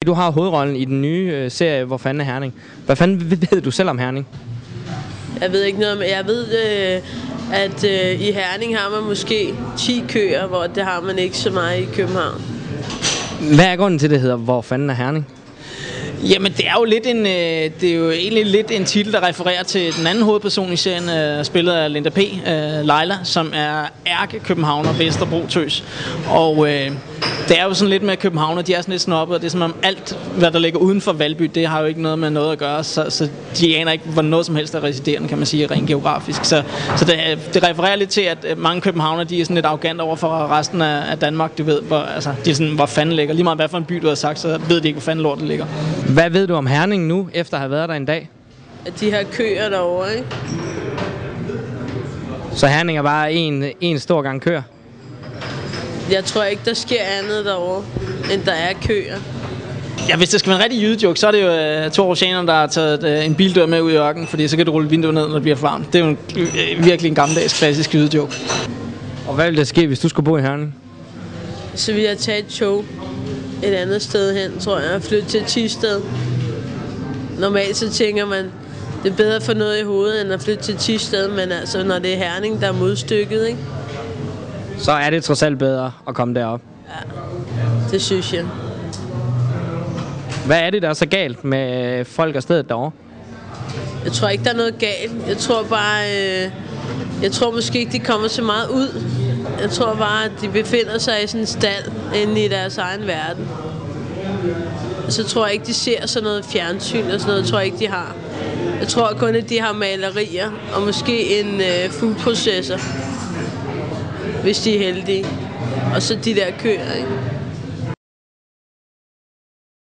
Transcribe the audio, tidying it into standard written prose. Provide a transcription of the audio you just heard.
Du har hovedrollen i den nye serie Hvor fanden er Herning? Hvad fanden ved du selv om Herning? Jeg ved ikke noget om. Jeg ved, at i Herning har man måske 10 køer, hvor det har man ikke så meget i København. Hvad er grunden til, det hedder Hvor fanden er Herning? Jamen, det er jo egentlig lidt en titel, der refererer til den anden hovedperson i serien, spillet af Linda P., Leila, som er ærke-københavner, Vesterbro-tøs. Og det er jo sådan lidt med københavner, de er sådan lidt snobbet, og det er som om alt, hvad der ligger uden for Valby, det har jo ikke noget med noget at gøre, så de aner ikke, hvor noget som helst er residerende, kan man sige, rent geografisk. Så det refererer lidt til, at mange københavner, de er sådan lidt arrogant over for resten af Danmark, du ved, de er sådan, hvor fanden ligger. Lige meget hvad for en by, du har sagt, så ved de ikke, hvor fanden lortet ligger. Hvad ved du om Herning nu, efter at have været der en dag? At de her køer derovre, ikke? Så Herning er bare en stor gang køer? Jeg tror ikke, der sker andet derovre, end der er køer. Ja, hvis det skal være en rigtig jydejoke, så er det jo to oceaner, der har taget en bildør med ud i ørkenen, fordi så kan du rulle vinduet ned, når det bliver for varmt. Det er jo virkelig en gammeldags, klassisk jydejoke. Og hvad ville der ske, hvis du skulle bo i Herning? Så vil jeg tage et tog et andet sted hen, tror jeg, og flytte til Thisted. Normalt så tænker man, det er bedre at få noget i hovedet, end at flytte til Thisted, men altså, når det er Herning, der er modstykket, ikke? Så er det trods alt bedre at komme derop. Ja, det synes jeg. Hvad er det, der er så galt med folk og stedet derovre? Jeg tror ikke, der er noget galt. Jeg tror bare, jeg tror måske ikke, de kommer så meget ud. Jeg tror bare, at de befinder sig i sådan en stald inde i deres egen verden. Så tror jeg ikke, de ser sådan noget fjernsyn og sådan noget, tror jeg ikke, de har. Jeg tror kun, at de har malerier og måske en foodprocessor, hvis de er heldige. Og så de der køer, ikke?